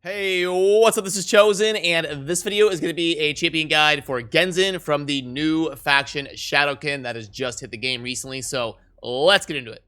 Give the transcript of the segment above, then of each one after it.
Hey, what's up? This is Chosen, and this video is going to be a champion guide for Genzin from the new faction Shadowkin that has just hit the game recently, so let's get into it.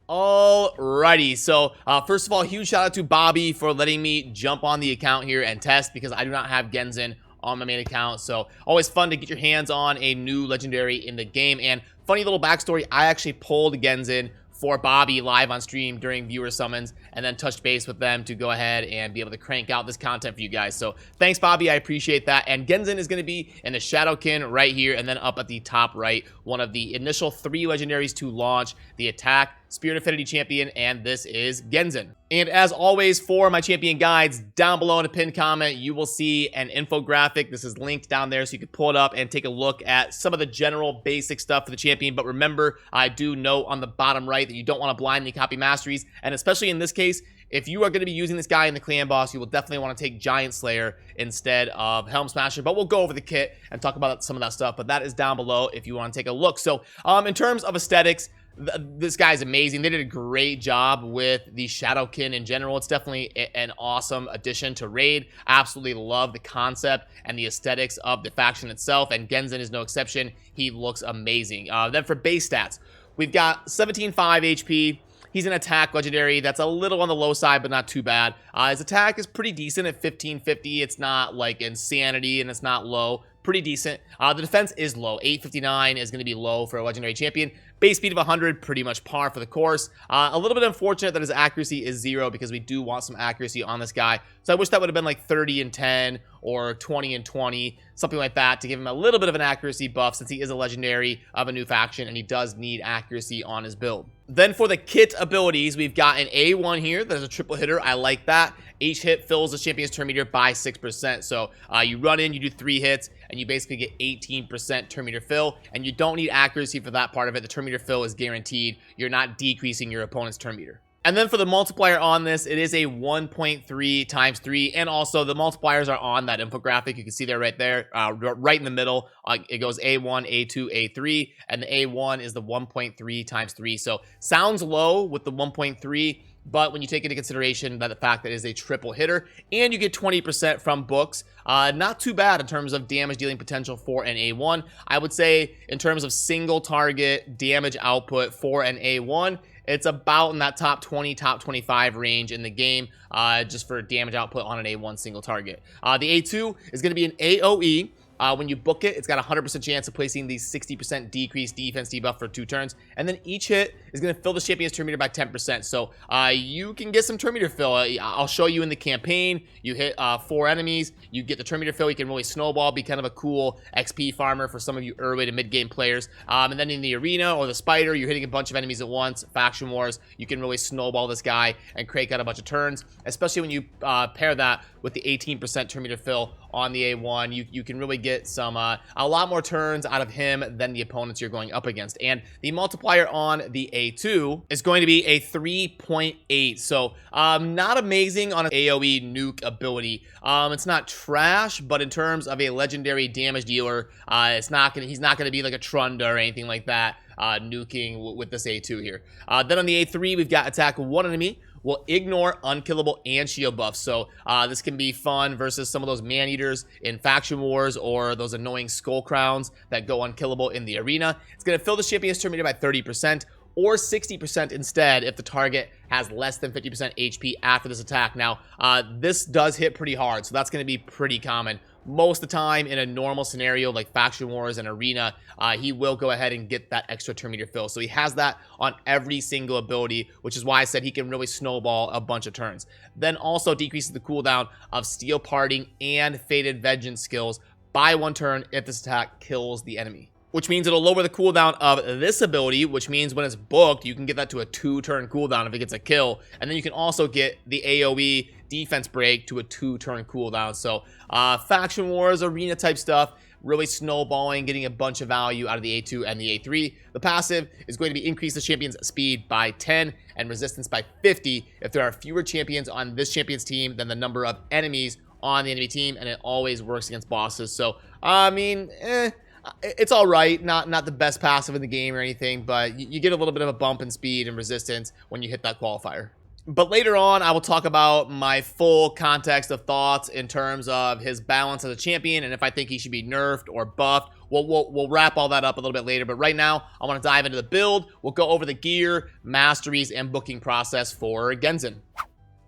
Alrighty, so first of all, huge shout out to Bobby for letting me jump on the account here and test because I do not have Genzin on my main account, so always fun to get your hands on a new legendary in the game. And funny little backstory, I actually pulled Genzin for Bobby live on stream during viewer summons and then touched base with them to go ahead and be able to crank out this content for you guys. So thanks, Bobby. I appreciate that. And Genzin is going to be in the Shadowkin right here, and then up at the top right, one of the initial 3 legendaries to launch: the Attack, Spirit Affinity Champion, and this is Genzin. And as always, for my champion guides, down below in a pinned comment, you will see an infographic. This is linked down there, so you can pull it up and take a look at some of the general basic stuff for the champion. But remember, I do note on the bottom right that you don't want to blindly copy Masteries, and especially in this case, if you are going to be using this guy in the clan boss, you will definitely want to take Giant Slayer instead of Helm Smasher. But we'll go over the kit and talk about some of that stuff, but that is down below if you want to take a look. So in terms of aesthetics, this guy's amazing. They did a great job with the Shadowkin in general. It's definitely an awesome addition to Raid. I absolutely love the concept and the aesthetics of the faction itself, and Genzin is no exception. He looks amazing. Then for base stats, we've got 17.5 HP. He's an attack legendary that's a little on the low side, but not too bad. His attack is pretty decent at 1550. It's not like insanity, and it's not low. Pretty decent. The defense is low. 859 is going to be low for a legendary champion. Base speed of 100, pretty much par for the course. A little bit unfortunate that his accuracy is 0 because we do want some accuracy on this guy. So I wish that would have been like 30 and 10 or 20 and 20, something like that, to give him a little bit of an accuracy buff since he is a legendary of a new faction and he does need accuracy on his build. Then for the kit abilities, we've got an A1 here. There's a triple hitter. I like that. Each hit fills the champion's turn meter by 6%. So you run in, you do 3 hits, and you basically get 18% turn meter fill. And you don't need accuracy for that part of it. The turn meter fill is guaranteed. You're not decreasing your opponent's turn meter. And then for the multiplier on this, it is a 1.3 times 3. And also the multipliers are on that infographic. You can see there right there, right in the middle. It goes A1, A2, A3. And the A1 is the 1.3 times 3. So sounds low with the 1.3. But when you take into consideration that the fact that it is a triple hitter and you get 20% from books, not too bad in terms of damage dealing potential for an A1. I would say in terms of single target damage output for an A1, it's about in that top 20, top 25 range in the game, just for damage output on an A1 single target. The A2 is going to be an AoE. When you book it, it's got a 100% chance of placing the 60% decreased defense debuff for 2 turns. And then each hit is going to fill the champion's turn meter by 10%. So you can get some turn meter fill. I'll show you in the campaign. You hit 4 enemies, you get the turn meter fill. You can really snowball, be kind of a cool XP farmer for some of you early to mid-game players. And then in the arena or the spider, you're hitting a bunch of enemies at once. Faction wars, you can really snowball this guy and crank out a bunch of turns, especially when you pair that with the 18% turn meter fill on the A1. You can really get some a lot more turns out of him than the opponents you're going up against. And the multiplier on the A2 is going to be a 3.8. So not amazing on an AoE nuke ability. It's not trash, but in terms of a legendary damage dealer, he's not gonna be like a Trunda or anything like that, nuking with this A2 here. Then on the A3, we've got attack 1 enemy. Will ignore unkillable and shield buffs. So this can be fun versus some of those man-eaters in faction wars or those annoying skull crowns that go unkillable in the arena. It's going to fill the champion's turn meter by 30% or 60% instead if the target has less than 50% HP after this attack. Now, this does hit pretty hard, so that's going to be pretty common. Most of the time in a normal scenario like faction wars and arena, he will go ahead and get that extra turn meter fill. So he has that on every single ability, which is why I said he can really snowball a bunch of turns. Then also decreases the cooldown of Steel Parting and Fated Vengeance skills by 1 turn if this attack kills the enemy. Which means it'll lower the cooldown of this ability, which means when it's booked, you can get that to a 2-turn cooldown if it gets a kill. And then you can also get the AoE defense break to a 2-turn cooldown. So faction wars, arena type stuff, really snowballing, getting a bunch of value out of the A2 and the A3. The passive is going to be increase the champion's speed by 10 and resistance by 50 if there are fewer champions on this champion's team than the number of enemies on the enemy team, and it always works against bosses. So, I mean, it's all right. Not the best passive in the game or anything, but you get a little bit of a bump in speed and resistance when you hit that qualifier. But later on, I will talk about my full context of thoughts in terms of his balance as a champion and if I think he should be nerfed or buffed. We'll wrap all that up a little bit later. But right now, I want to dive into the build. We'll go over the gear, masteries, and booking process for Genzin.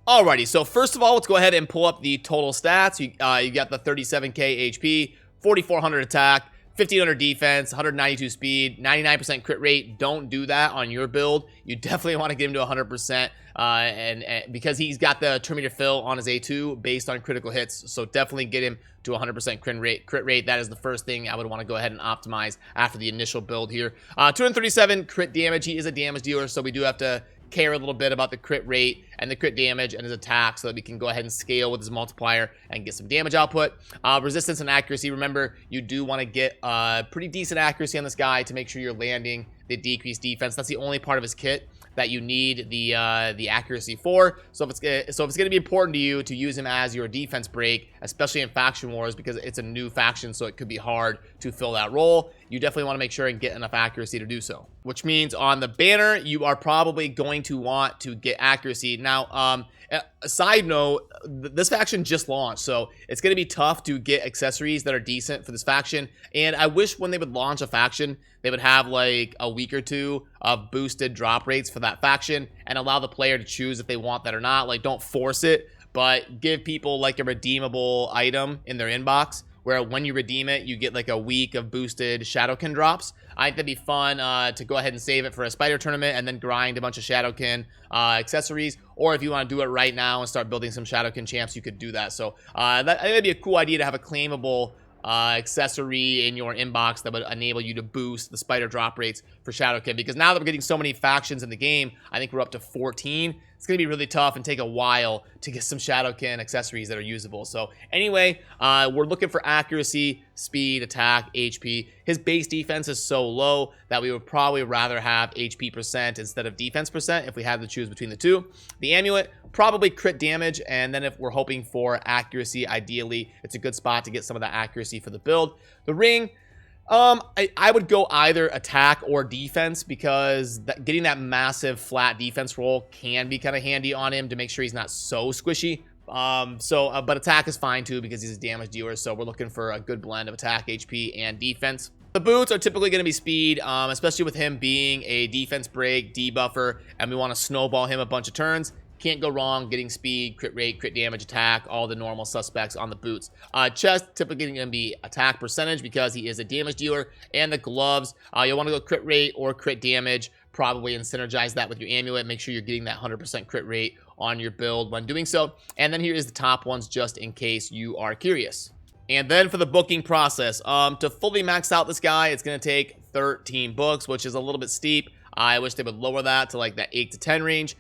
Alrighty, so first of all, let's go ahead and pull up the total stats. You got the 37k HP, 4400 attack, 1500 defense, 192 speed, 99% crit rate. Don't do that on your build. You definitely want to get him to 100%, and because he's got the Terminator fill on his A2 based on critical hits, so definitely get him to 100% crit rate. That is the first thing I would want to go ahead and optimize after the initial build here. 237 crit damage. He is a damage dealer, so we do have to care a little bit about the crit rate and the crit damage and his attack so that we can go ahead and scale with his multiplier and get some damage output. Resistance and accuracy. Remember, you do want to get pretty decent accuracy on this guy to make sure you're landing the decreased defense. That's the only part of his kit that you need the accuracy for. So if it's going to be important to you to use him as your defense break, especially in faction wars, because it's a new faction, so it could be hard to fill that role, you definitely want to make sure and get enough accuracy to do so. Which means on the banner, you are probably going to want to get accuracy. Now, a side note, this faction just launched, so it's going to be tough to get accessories that are decent for this faction. And I wish when they would launch a faction, they would have like a week or two of boosted drop rates for that faction and allow the player to choose if they want that or not. Like, don't force it, but give people like a redeemable item in their inbox where when you redeem it, you get like a week of boosted Shadowkin drops. I think that'd be fun to go ahead and save it for a spider tournament and then grind a bunch of Shadowkin accessories. Or if you want to do it right now and start building some Shadowkin champs, you could do that. So I think that'd be a cool idea to have a claimable accessory in your inbox that would enable you to boost the spider drop rates for Shadowkin, because now that we're getting so many factions in the game, I think we're up to 14. It's going to be really tough and take a while to get some Shadowkin accessories that are usable. So anyway, we're looking for accuracy, speed, attack, HP. His base defense is so low that we would probably rather have HP percent instead of defense percent if we had to choose between the two. The amulet, probably crit damage, and then if we're hoping for accuracy, ideally, it's a good spot to get some of that accuracy for the build. The ring, I would go either attack or defense, because getting that massive flat defense roll can be kind of handy on him to make sure he's not so squishy. But attack is fine too because he's a damage dealer, so we're looking for a good blend of attack, HP, and defense. The boots are typically going to be speed, especially with him being a defense break, debuffer, and we want to snowball him a bunch of turns. Can't go wrong getting speed, crit rate, crit damage, attack, all the normal suspects on the boots. Chest, typically going to be attack percentage because he is a damage dealer. And the gloves, you'll want to go crit rate or crit damage, probably, and synergize that with your amulet. Make sure you're getting that 100% crit rate on your build when doing so. And then here is the top ones just in case you are curious. And then for the booking process, to fully max out this guy, it's going to take 13 books, which is a little bit steep. I wish they would lower that to like that 8 to 10 range.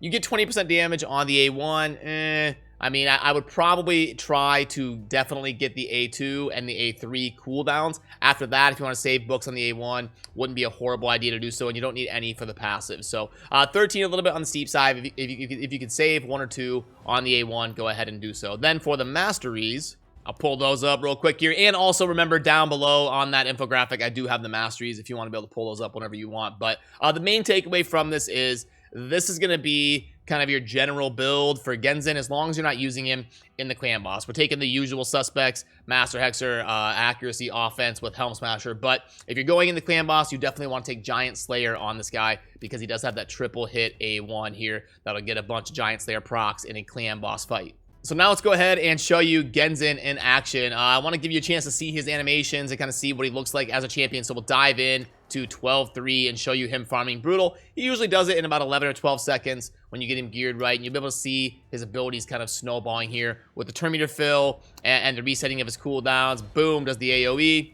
You get 20% damage on the A1. I mean, I would probably try to definitely get the A2 and the A3 cooldowns. After that, if you want to save books on the A1, wouldn't be a horrible idea to do so, and you don't need any for the passive. So 13, a little bit on the steep side. If you could save 1 or 2 on the A1, go ahead and do so. Then for the masteries, I'll pull those up real quick here. And also remember, down below on that infographic, I do have the masteries if you want to be able to pull those up whenever you want. But the main takeaway from this is this is going to be kind of your general build for Genzin, as long as you're not using him in the clan boss. We're taking the usual suspects, Master Hexer, accuracy, offense with Helm Smasher. But if you're going in the clan boss, you definitely want to take Giant Slayer on this guy, because he does have that triple hit A1 here that'll get a bunch of Giant Slayer procs in a clan boss fight. So now let's go ahead and show you Genzin in action. I want to give you a chance to see his animations and kind of see what he looks like as a champion. So we'll dive in to 12-3 and show you him farming Brutal. He usually does it in about 11 or 12 seconds when you get him geared right. And you'll be able to see his abilities kind of snowballing here with the Terminator fill and the resetting of his cooldowns. Boom, does the AoE.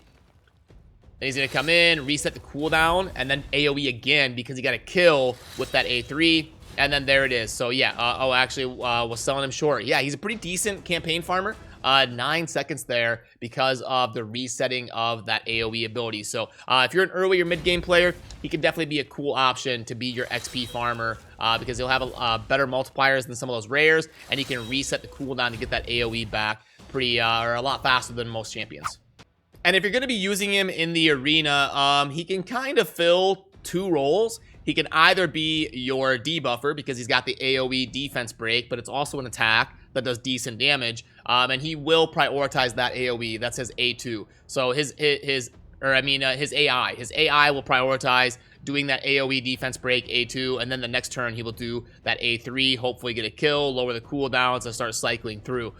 Then he's going to come in, reset the cooldown, and then AoE again because he got a kill with that A3. And then there it is. So yeah, was selling him short. Yeah, he's a pretty decent campaign farmer. 9 seconds there because of the resetting of that AoE ability. So if you're an early or mid-game player, he can definitely be a cool option to be your XP farmer because he'll have better multipliers than some of those rares, and he can reset the cooldown to get that AoE back pretty or a lot faster than most champions. And if you're going to be using him in the arena, he can kind of fill 2 roles. he can either be your debuffer because he's got the AoE defense break, but it's also an attack that does decent damage, and he will prioritize that AoE. That's his A2. So his AI will prioritize doing that AoE defense break A2, and then the next turn he will do that A3, hopefully get a kill, lower the cooldowns, and start cycling through.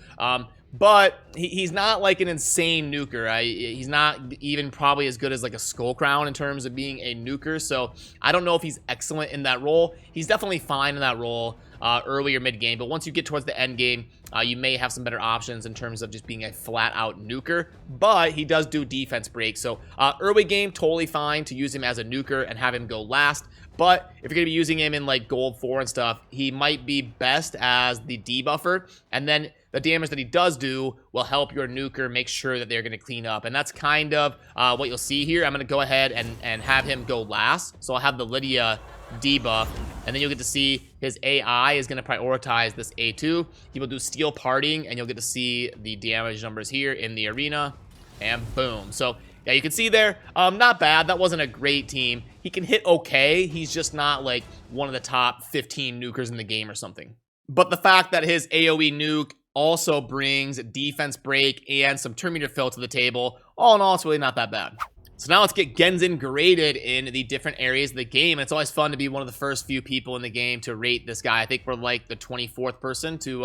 But he's not like an insane nuker. He's not even probably as good as like a Skull Crown in terms of being a nuker, so I don't know if he's excellent in that role. He's definitely fine in that role early or mid game, but once you get towards the end game, you may have some better options in terms of just being a flat-out nuker, but he does do defense breaks, so early game, totally fine to use him as a nuker and have him go last. But if you're going to be using him in like gold 4 and stuff, he might be best as the debuffer, and then the damage that he does do will help your nuker make sure that they're going to clean up. And that's kind of what you'll see here. I'm going to go ahead and have him go last. So I'll have the Lydia debuff, and then you'll get to see his AI is going to prioritize this A2. He will do Steel Parting, and you'll get to see the damage numbers here in the arena, and boom. So yeah, you can see there, not bad. That wasn't a great team. He can hit okay. He's just not like one of the top 15 nukers in the game or something. But the fact that his AoE nuke also brings defense break and some turn meter fill to the table, all in all, it's really not that bad. So now let's get Genzin graded in the different areas of the game. And it's always fun to be one of the first few people in the game to rate this guy. I think we're like the 24th person to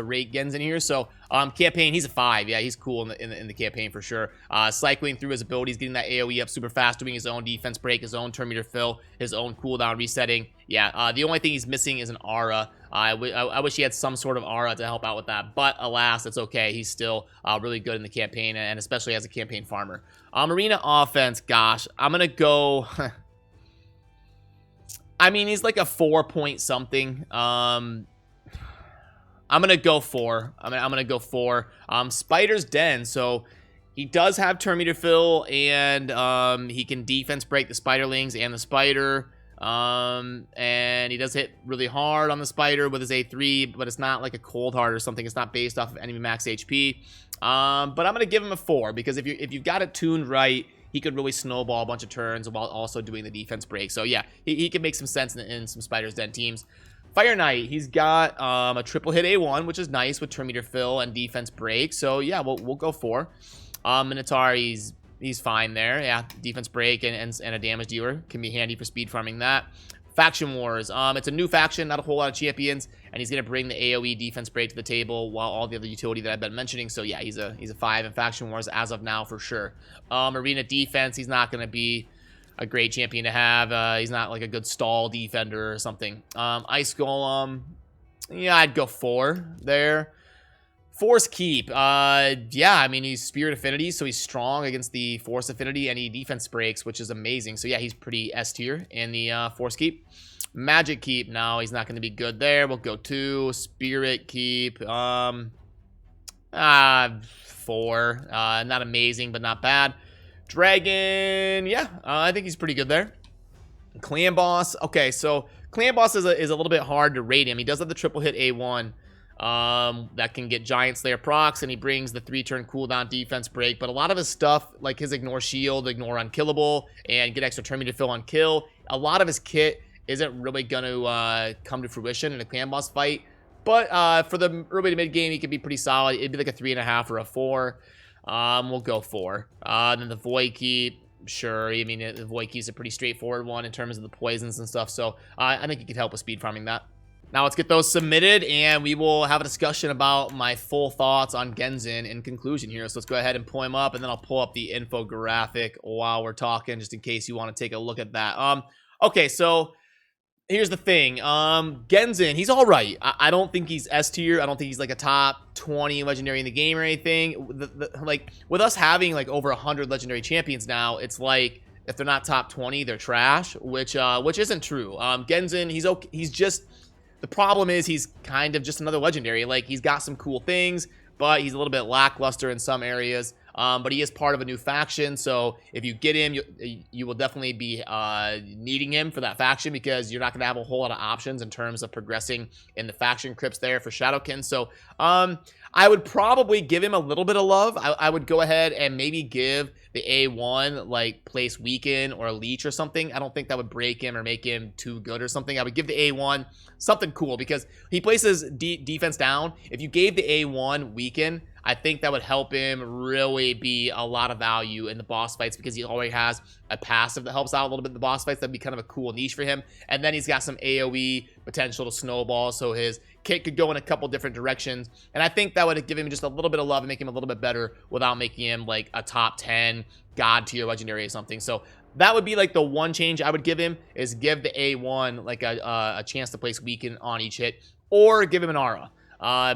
rate Genzin here. So campaign, he's a 5. Yeah, he's cool in the campaign for sure. Cycling through his abilities, getting that AoE up super fast, doing his own defense break, his own turn meter fill, his own cooldown resetting. Yeah, the only thing he's missing is an aura. I wish he had some sort of aura to help out with that, but alas, it's okay. He's still really good in the campaign, and especially as a campaign farmer. Arena offense, gosh, I'm gonna go. I mean, he's like a 4 point something. I'm gonna go 4. I'm gonna go 4. Spider's Den, so he does have turn meter fill, and he can defense break the spiderlings and the spider. And he does hit really hard on the spider with his A3, but it's not like a cold hard or something. It's not based off of enemy max HP. But I'm gonna give him a 4 because if you've got it tuned right, he could really snowball a bunch of turns while also doing the defense break. So yeah, he can make some sense in some Spider's Den teams. Fire Knight, he's got a triple hit A1, which is nice with turn meter fill and defense break. So yeah, we'll go 4. Minotaur, he's fine there. Yeah, defense break and a damage dealer can be handy for speed farming that. Faction Wars, it's a new faction, not a whole lot of champions, and he's gonna bring the AoE defense break to the table while all the other utility that I've been mentioning. So yeah, he's a 5 in Faction Wars as of now for sure. Arena defense, he's not gonna be a great champion to have. He's not like a good stall defender or something. Ice Golem, yeah, I'd go 4 there. Force Keep, yeah, I mean, he's Spirit Affinity, so he's strong against the Force Affinity, and he defense breaks, which is amazing. So yeah, he's pretty S tier in the Force Keep. Magic Keep, no, he's not going to be good there. We'll go 2. Spirit Keep, 4. Not amazing, but not bad. Dragon, yeah, I think he's pretty good there. Clan Boss, okay, so Clan Boss is a little bit hard to rate him. He does have the triple hit A1. That can get Giant Slayer procs, and he brings the 3-turn cooldown defense break, but a lot of his stuff, like his ignore shield, ignore unkillable, and get extra turn meter fill on kill, a lot of his kit isn't really going to come to fruition in a clan boss fight, but for the early to mid game, he could be pretty solid. It'd be like a 3.5 or a 4. We'll go 4. Then the Void Keep, sure, I mean, the Void Keep's a pretty straightforward one in terms of the poisons and stuff, so I think he could help with speed farming that. Now let's get those submitted, and we will have a discussion about my full thoughts on Genzin in conclusion here. So let's go ahead and pull him up, and then I'll pull up the infographic while we're talking, just in case you want to take a look at that. Okay, so here's the thing. Genzin, he's all right. I don't think he's S tier. I don't think he's like a top 20 legendary in the game or anything. Like with us having like over 100 legendary champions now, it's like if they're not top 20, they're trash, which isn't true. Genzin, he's okay. He's just, the problem is he's kind of just another legendary. Like, he's got some cool things, but he's a little bit lackluster in some areas. but he is part of a new faction. So if you get him, you will definitely be needing him for that faction, because you're not going to have a whole lot of options in terms of progressing in the faction crypts there for Shadowkin. So I would probably give him a little bit of love. I would go ahead and maybe give the A1 like place weaken or a leech or something. I don't think that would break him or make him too good or something. I would give the A1 something cool, because he places defense down. If you gave the A1 weaken, I think that would help him really be a lot of value in the boss fights, because he already has a passive that helps out a little bit in the boss fights. That'd be kind of a cool niche for him. And then he's got some AoE potential to snowball, so his kit could go in a couple different directions. And I think that would give him just a little bit of love and make him a little bit better without making him like a top 10 god tier legendary or something. So that would be like the one change I would give him, is give the A1 like a chance to place weaken on each hit, or give him an aura.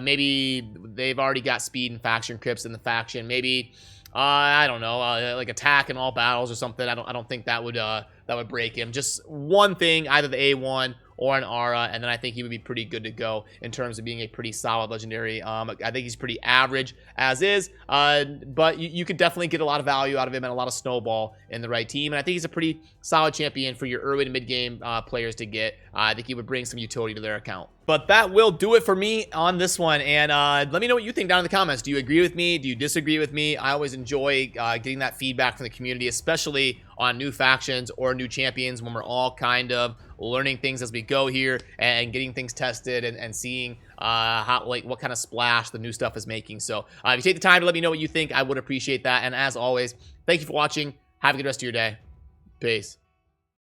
Maybe they've already got speed and faction crypts in the faction. Maybe I don't know, like attack in all battles or something. I don't think that would break him. Just one thing, either the A1 or an aura, and then I think he would be pretty good to go in terms of being a pretty solid legendary. I think he's pretty average as is, but you could definitely get a lot of value out of him and a lot of snowball in the right team. And I think he's a pretty solid champion for your early to mid game players to get. I think he would bring some utility to their account. But that will do it for me on this one. And let me know what you think down in the comments. Do you agree with me? Do you disagree with me? I always enjoy getting that feedback from the community, especially on new factions or new champions, when we're all kind of learning things as we go here and getting things tested and seeing how, like, what kind of splash the new stuff is making. So if you take the time to let me know what you think, I would appreciate that. And as always, thank you for watching. Have a good rest of your day. Peace.